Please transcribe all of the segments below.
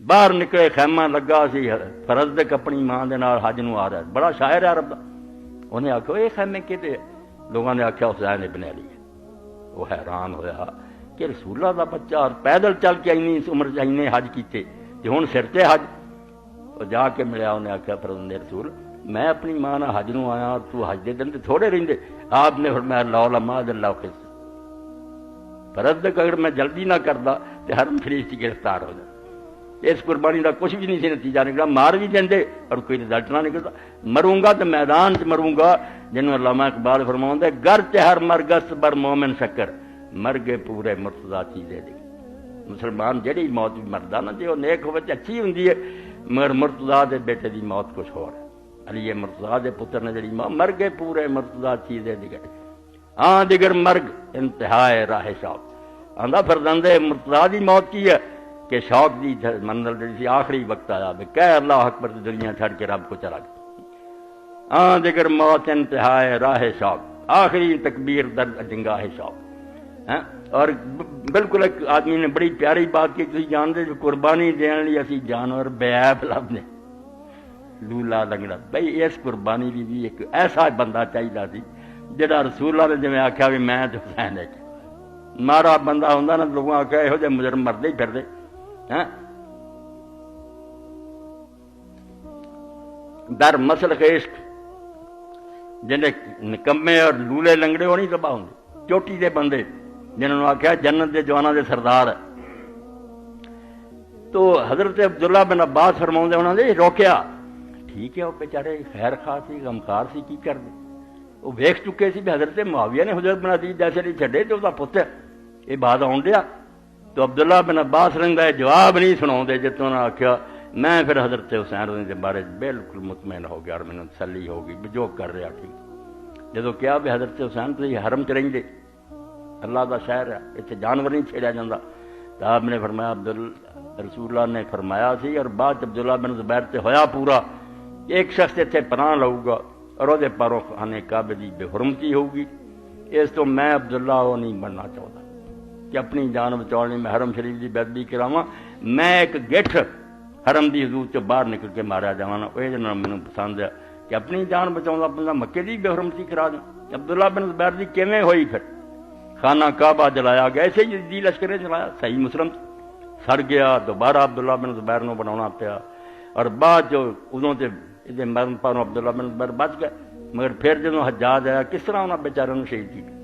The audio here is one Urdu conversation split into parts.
باہر نکلے خیمہ لگا سی فرزدق اپنی ماں دے نال حج نو آ رہا بڑا شاعر ہے عرب دا انہیں آکھو یہ خیمے کہتے لوگوں نے آکھیا حسین ابن علی ہے وہ حیران ہویا کہ رسول اللہ دا بچہ اور پیدل چل کے اینی عمر چ حج کیتے تے ہن سر تے حج وہ جا کے ملیا انہیں آکھیا فرزند رسول میں اپنی ماں نال حج نو آیا تو حج دے دن تے تھوڑے رہندے آپ نے فرمایا لا لما اللہ خس فرزدق اگر میں جلدی نہ کردا تے حرم شریف چ گرفتار ہو جاتا اس قربانی کا کچھ بھی نہیں سی نتیجہ نکلا مار بھی دیں اور کوئی رزلٹ نہ نکلتا مروں گا تو میدان چ مروں گا جنہوں علامہ اقبال فرماؤں دے گر ہر مرگس بر مومن شکر مرگے پورے مرتضیٰ چیزیں دے مسلمان جہی موت بھی مردا نا جی وہ نیک ہو اچھی ہوں مگر مرتضیٰ دے بیٹے دی موت کچھ ہو رہا علی مرتضیٰ دے پتر نے جڑی موت مرگے پورے مرتضیٰ چیزیں دیگر ہاں دیگر مرگ انتہائے راہ شوق آندا فرزند مرتضیٰ دی موت کی ہے کہ شوق دی منزل جڑی سی آخری وقت آیا بے کہہ اللہ اکبر دنیا چھڑ کے رب کو چلا گیا ہاں دیگر موت انتہائے راہ شوق آخری تکبیر در جنگاہ شوق اور بالکل ایک آدمی نے بڑی پیاری بات کی تھی جانتے جو قربانی دین لی اسی جانور بے عیب لبنے لولا لنگڑا بھائی اس قربانی بھی ایک ایسا بندہ چاہیے سی جڑا رسول اللہ نے جی آخیا بھی میں تو حسین ہے مارا بندہ ہوں نا لوگوں آخیا یہو جہ مجرم مردے ہی پھردے در مسلک عشق جنہیں نکمے اور لولے لنگڑے وہ نہیں تباہ ہوں چوٹی دے بندے جنہوں نے آخیا جنت دے جوانا دے سردار ہے تو حضرت عبداللہ بن عباس فرماؤں دے انہوں نے روکیا ٹھیک ہے وہ بیچارے خیر خواہ سی غمخار سی کی کر دے وہ ویکھ چکے سی بھی حضرت معاویہ نے حضرت بن عزیز جیسے نہیں چھڈے تو وہ پتر یہ بات آن دیا تو عبداللہ بن عباس رنگ کا جواب نہیں سناؤں دے جتوں نے آخیا میں پھر حضرت حسین کے بارے بالکل مطمئن ہو گیا اور مینوں تسلی ہو گئی بھی جو کر رہا ٹھیک جدو کیا بھی حضرت حسین تو یہ حرم چ رہندے اللہ دا شہر ہے اتنے جانور نہیں چھیڑیا جاتا تو آپ نے فرمایا رسول اللہ نے فرمایا سی اور بعد عبداللہ بن زبیر تے ہویا پورا ایک شخص اتنے پناہ لو گا اور وہ پروں خانے کعبے دی بے حرمتی ہوگی اس تو میں عبداللہ وہ نہیں بننا چاہتا کہ اپنی جان بچاؤنی میں حرم شریف کی بے ادبی کراواں میں ایک گٹھ حرم دی حدود چ باہر نکل کے ماریا جاواں یہ مینوں پسند ہے کہ اپنی جان بچاؤں اپنا مکے دی بے حرمتی کرا دوں عبداللہ بن زبیر دی کیویں ہوئی پھر خانہ کعبہ جلایا گیا ایسے ہی لشکر نے چلایا صحیح مسلم سڑ گیا دوبارہ عبداللہ بن زبیر نو بنانا پیا اور بعد جو ادوں سے یہ مرن پاروں عبداللہ بن زبیر بچ گئے مگر پھر جدوں حجاج آیا کس طرح انہوں بیچاروں نے شہید کیا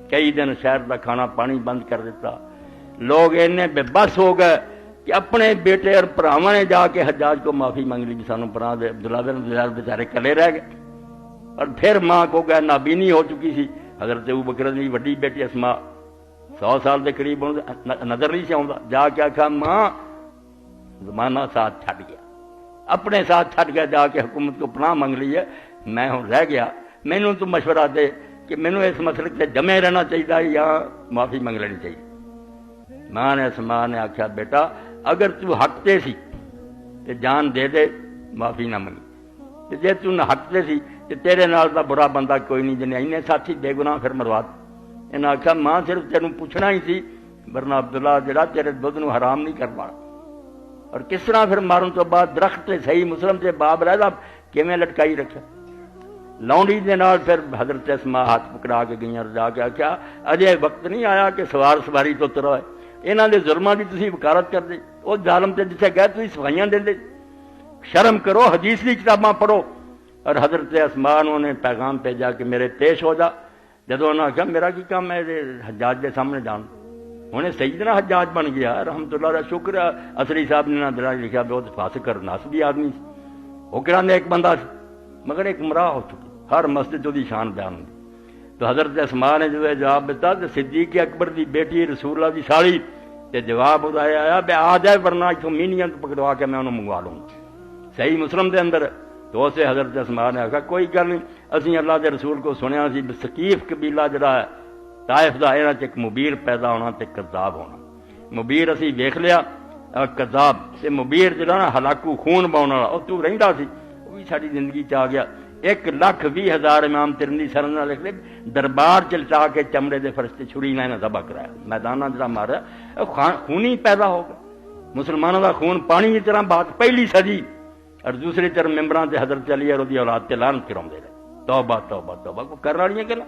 کئی دن شہر کا کھانا پانی بند کر دیتا لوگ اینے بے بس ہو گئے کہ اپنے بیٹے اور بھراواں نے جا کے حجاج کو معافی مانگ لی سانوں پرا دے عبداللہ بن زبیر بیچارے کلے رہ گئے اور پھر ماں کو گئے نابینی ہو چکی سی حضرت ابوبکر دی وڈی بیٹی اسماء 100 سال کے قریب نظر نہیں سے آتا جا کے آخا ماں زمانہ ساتھ چھڈ گیا اپنے ساتھ چھڈ گیا جا کے حکومت کو پناہ منگ لی ہے میں ہوں رہ گیا مینوں تو مشورہ دے کہ مینوں اس مسئلے سے جمے رہنا چاہیے یا معافی منگ لینی چاہیے ماں نے اسماء نے آخیا بیٹا اگر تو حق تے سی تے جان دے دے معافی نہ منگی جے تو نہ حق تے سی تے تیرے نال دا برا بندہ کوئی نہیں جنے اینے ساتھی بے گناہ پھر مروا انہیں آخیا ماں صرف تینوں پوچھنا ہی سی ورنہ عبداللہ جڑا تیرے دودھ نو حرام نہیں کروا اور کس طرح پھر مارن تو بعد درخت تے صحیح مسلم سے باب رہا کیویں لٹکائی رکھا لونڈی دے نال پھر حضرت اسماء ہاتھ پکڑا کے گئی اور جا کے آخیا اجے وقت نہیں آیا کہ سوار سواری تو ترو ہے یہاں دے ظلماں دی تسی وکالت کر دے وہ ظالم تے جتھے گئے تسی صفائیاں دے دے شرم کرو حدیث کی کتاباں پڑھو اور حضرت اسماء نے پیغام بھیجا کہ میرے پیش ہو جا جدو انہوں نے کہا میرا کی کام ہے حجاج کے سامنے جان انہیں سیدنا حجاج بن گیا رحمت اللہ علیہ شکر اصری صاحب نے نہ دلا لکھا بہت فاسق اور ناسبی آدمی سی وہ کہنا نے ایک بندہ سی مگر ایک گمراہ ہو چکی ہر مسجد جو دی شان بیان ہوئی تو حضرت اسماء نے جو جواب دیتا تو صدیق اکبر دی بیٹی رسول اللہ دی ساڑی تے جواب ادایا آیا بے آ جائے ورنہ اتوں مینیاں پکڑوا کے میں انہوں منگوا لوں صحیح مسلم دے اندر تو اسے حضرت اسماء نے آخا کوئی گل نہیں اسی اللہ کے رسول کو سنیا سی ثقیف قبیلہ جڑا ہے طائف دا یہاں ایک مبیر پیدا ہونا تے کذاب ہونا مبیر اسی ویکھ لیا کذاب تے مبیر جڑا نا ہلاکو خون باؤن والا وہ تو رہندا سی وہ بھی ساری زندگی چ آ گیا 1,20,000 امام ترمذی سرن نال لکھ لے دربار چلٹا کے چمڑے دے فرشتے چھری نہ ذبح کرایا میدانہ جڑا مارا خونی پیدا ہو گیا مسلمانوں کا خون پانی کی طرح بات پہلی سدی اور دوسری طرف ممبران سے حضرت علی اور اولاد تے لعنت کراؤندے رہے. توبہ توبہ توبہ کو کرن والیاں گلاں.